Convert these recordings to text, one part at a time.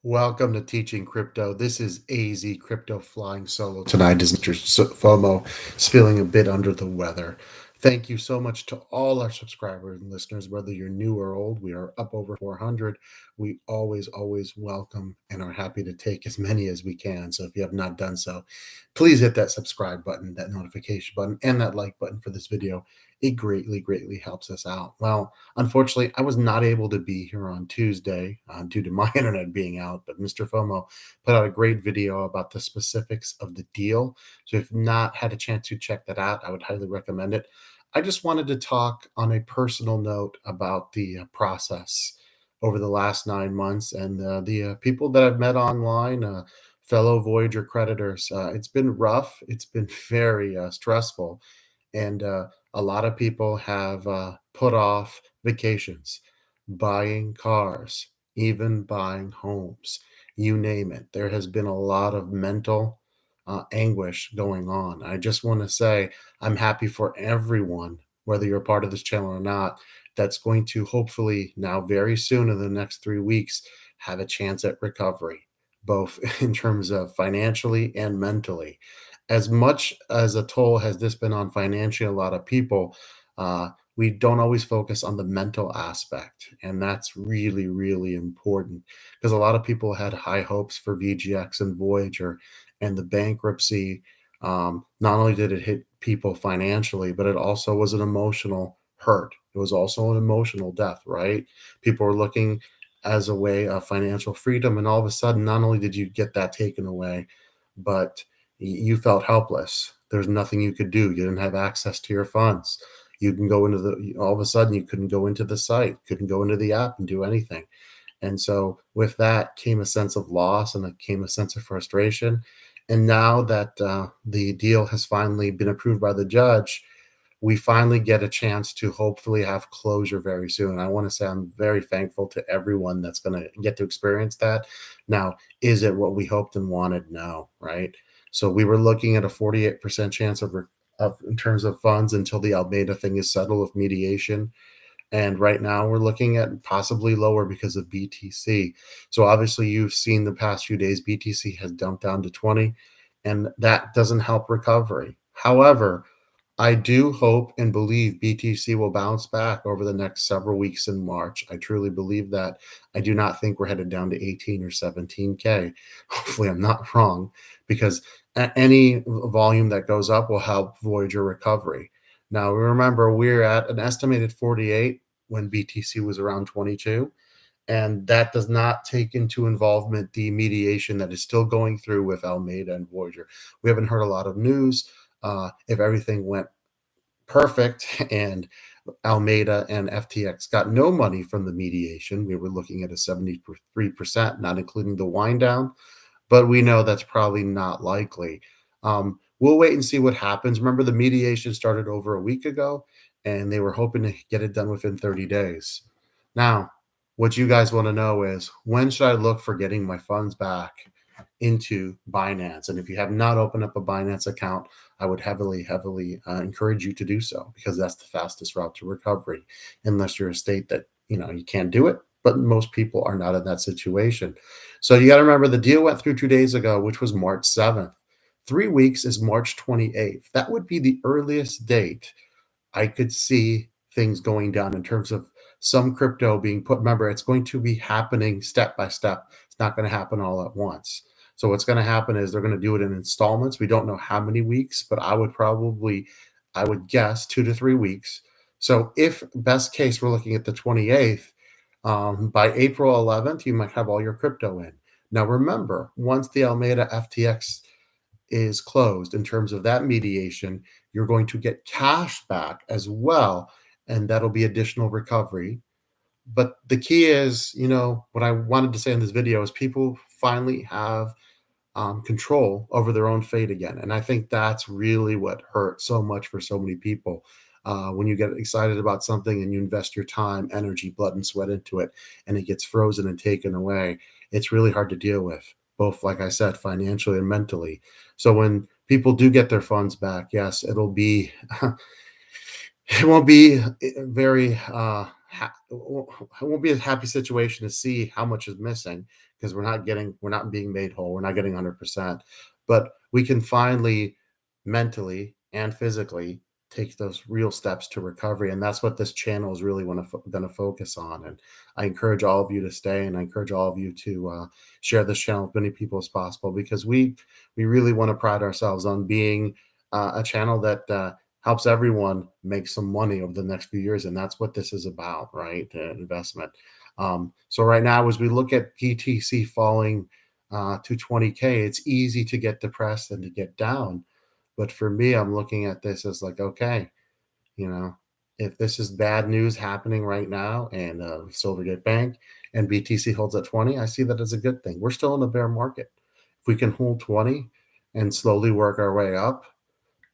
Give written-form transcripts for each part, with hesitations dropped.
Welcome to Teaching Crypto. This is AZ Crypto flying solo tonight as Mr. FOMO is feeling a bit under the weather. Thank you so much to all our subscribers and listeners, whether you're new or old. We are up over 400. We always welcome and are happy to take as many as we can. So if you have not done so, please hit that subscribe button, that notification button, and that like button for this video. It greatly helps us out. Well, unfortunately, I was not able to be here on Tuesday due to my internet being out, but Mr. FOMO put out a great video about the specifics of the deal. So if you've not had a chance to check that out, I would highly recommend it. I just wanted to talk on a personal note about the process over the last 9 months and the people that I've met online, fellow Voyager creditors. It's been rough. It's been very stressful. And a lot of people have put off vacations, buying cars, even buying homes, you name it. There has been a lot of mental anguish going on. I just want to say I'm happy for everyone, whether you're a part of this channel or not, that's going to hopefully now very soon in the next 3 weeks have a chance at recovery, both in terms of financially and mentally. As much as a toll has this been on financially a lot of people, we don't always focus on the mental aspect. And that's really important because a lot of people had high hopes for VGX and Voyager, and the bankruptcy. Not only did it hit people financially, but it also was an emotional hurt. It was also an emotional death, right? People were looking as a way of financial freedom. And all of a sudden, not only did you get that taken away, but you felt helpless. There's nothing you could do. You didn't have access to your funds. You can go into all of a sudden you couldn't go into the site, couldn't go into the app and do anything. And so with that came a sense of loss, and it came a sense of frustration. And now that the deal has finally been approved by the judge, we finally get a chance to hopefully have closure very soon. I want to say I'm very thankful to everyone that's going to get to experience that. Now, is it what we hoped and wanted? No, right? So we were looking at a 48% chance of in terms of funds until the Almeida thing is settled with mediation. And right now we're looking at possibly lower because of BTC. So obviously you've seen the past few days, BTC has dumped down to 20, and that doesn't help recovery. However, I do hope and believe BTC will bounce back over the next several weeks in March. I truly believe that. I do not think we're headed down to 18 or 17K. Hopefully I'm not wrong, because any volume that goes up will help Voyager recovery. Now, remember, we're at an estimated 48 when BTC was around 22, and that does not take into involvement the mediation that is still going through with Almeida and Voyager. We haven't heard a lot of news. If everything went perfect and Almeida and FTX got no money from the mediation, we were looking at a 73%, not including the wind down, but we know that's probably not likely. We'll wait and see what happens. Remember, the mediation started over a week ago, and they were hoping to get it done within 30 days. Now, what you guys want to know is, when should I look for getting my funds back into Binance? And if you have not opened up a Binance account, I would heavily encourage you to do so, because that's the fastest route to recovery, unless you're a state that you can't do it. But most people are not in that situation. So you got to remember, the deal went through 2 days ago, which was March 7th. 3 weeks is March 28th. That would be the earliest date I could see things going down in terms of some crypto being put. Remember, it's going to be happening step by step. It's not going to happen all at once. So what's going to happen is they're going to do it in installments. We don't know how many weeks, but I would guess 2 to 3 weeks. So if best case, we're looking at the 28th, by April 11th, you might have all your crypto in. Now, remember, once the Almeida FTX is closed in terms of that mediation, you're going to get cash back as well, and that'll be additional recovery. But the key is, what I wanted to say in this video is people finally have control over their own fate again. And I think that's really what hurt so much for so many people. When you get excited about something and you invest your time, energy, blood, and sweat into it, and it gets frozen and taken away, it's really hard to deal with, both, like I said, financially and mentally. So when people do get their funds back, yes, it won't be very it won't be a happy situation to see how much is missing because we're not being made whole. We're not getting 100%, but we can finally mentally and physically take those real steps to recovery. And that's what this channel is really going to focus on. And I encourage all of you to stay, and I encourage all of you to share this channel with many people as possible, because we really want to pride ourselves on being a channel that helps everyone make some money over the next few years. And that's what this is about, right? Investment. So right now, as we look at BTC falling to 20K, it's easy to get depressed and to get down. But for me, I'm looking at this as like, okay, you know, if this is bad news happening right now and Silvergate Bank and BTC holds at 20, I see that as a good thing. We're still in a bear market. If we can hold 20 and slowly work our way up,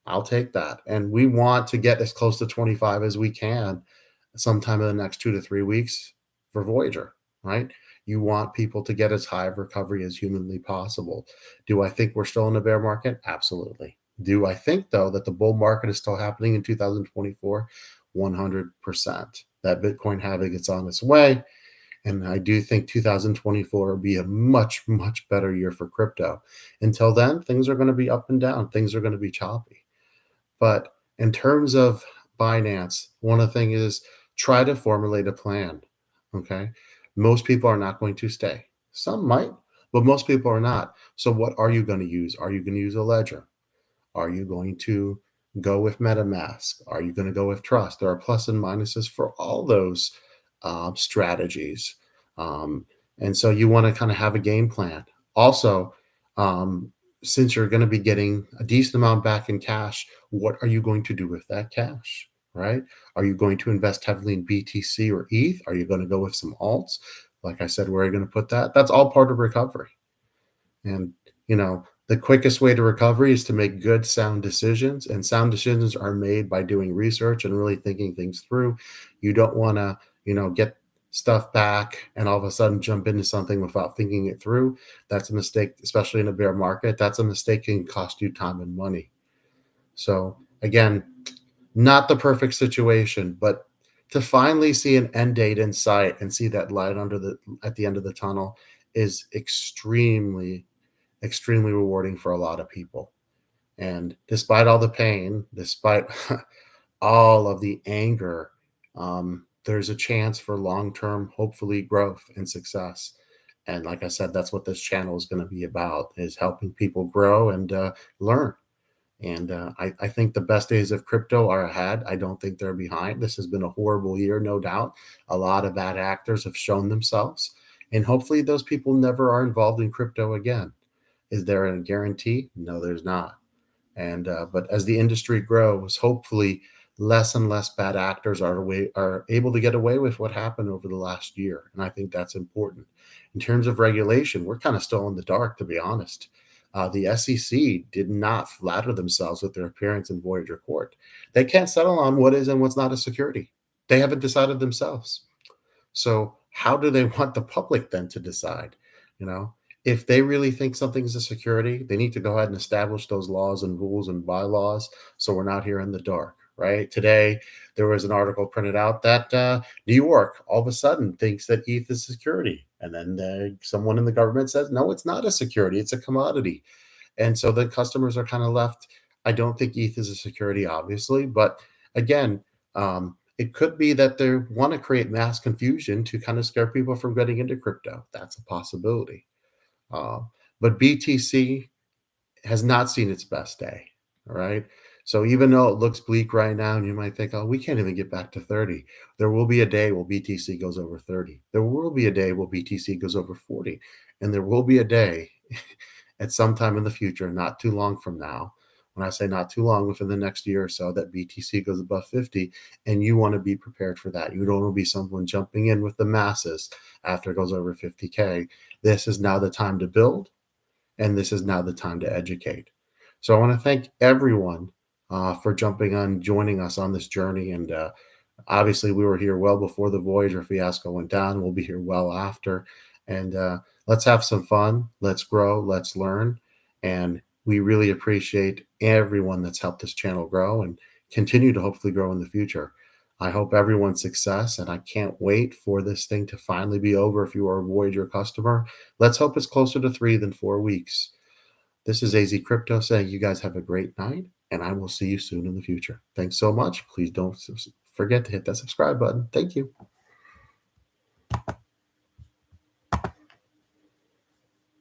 I'll take that. And we want to get as close to 25 as we can sometime in the next 2 to 3 weeks for Voyager, right? You want people to get as high of recovery as humanly possible. Do I think we're still in a bear market? Absolutely. Do I think, though, that the bull market is still happening in 2024? 100%. That Bitcoin halving is on its way. And I do think 2024 will be a much, much better year for crypto. Until then, things are going to be up and down. Things are going to be choppy. But in terms of Binance, one of the things is try to formulate a plan. Okay. Most people are not going to stay. Some might, but most people are not. So what are you going to use? Are you going to use a ledger? Are you going to go with MetaMask? Are you going to go with Trust? There are plus and minuses for all those strategies. Um, and so you want to kind of have a game plan. Also, um, since you're going to be getting a decent amount back in cash, what are you going to do with that cash? Right? Are you going to invest heavily in BTC or ETH? Are you going to go with some alts? Like I said, where are you going to put that? That's all part of recovery. And, the quickest way to recovery is to make good, sound decisions. And sound decisions are made by doing research and really thinking things through. You don't want to, get stuff back and all of a sudden jump into something without thinking it through. That's a mistake, especially in a bear market. That's a mistake that can cost you time and money. So again, not the perfect situation, but to finally see an end date in sight and see that light at the end of the tunnel is extremely rewarding for a lot of people. And despite all the pain, despite all of the anger, there's a chance for long-term, hopefully, growth and success. And like I said, that's what this channel is going to be about, is helping people grow and learn. And I think the best days of crypto are ahead. I don't think they're behind. This has been a horrible year, no doubt. A lot of bad actors have shown themselves. And hopefully those people never are involved in crypto again. Is there a guarantee? No, there's not. And but as the industry grows, hopefully less and less bad actors are able to get away with what happened over the last year. And I think that's important. In terms of regulation, we're kind of still in the dark, to be honest. The SEC did not flatter themselves with their appearance in Voyager Court. They can't settle on what is and what's not a security. They haven't decided themselves. So how do they want the public then to decide? You know, if they really think something is a security, they need to go ahead and establish those laws and rules and bylaws so we're not here in the dark, right? Today, there was an article printed out that New York all of a sudden thinks that ETH is security. And then someone in the government says, no, it's not a security, it's a commodity. And so the customers are kind of left. I don't think ETH is a security, obviously, but again, it could be that they want to create mass confusion to kind of scare people from getting into crypto. That's a possibility. Uh, but BTC has not seen its best day. All right. So even though it looks bleak right now, and you might think, oh, we can't even get back to 30, there will be a day where BTC goes over 30. There will be a day where BTC goes over 40. And there will be a day at some time in the future, not too long from now. When I say not too long, within the next year or so, that BTC goes above 50, and you want to be prepared for that. You don't want to be someone jumping in with the masses after it goes over 50K. This is now the time to build, and this is now the time to educate. So I want to thank everyone for jumping on, joining us on this journey. And obviously, we were here well before the Voyager fiasco went down. We'll be here well after. And let's have some fun. Let's grow. Let's learn. And we really appreciate everyone that's helped this channel grow and continue to hopefully grow in the future. I hope everyone's success, and I can't wait for this thing to finally be over if you are a Voyager customer. Let's hope it's closer to 3 than 4 weeks. This is AZ Crypto saying you guys have a great night, and I will see you soon in the future. Thanks so much. Please don't forget to hit that subscribe button. Thank you.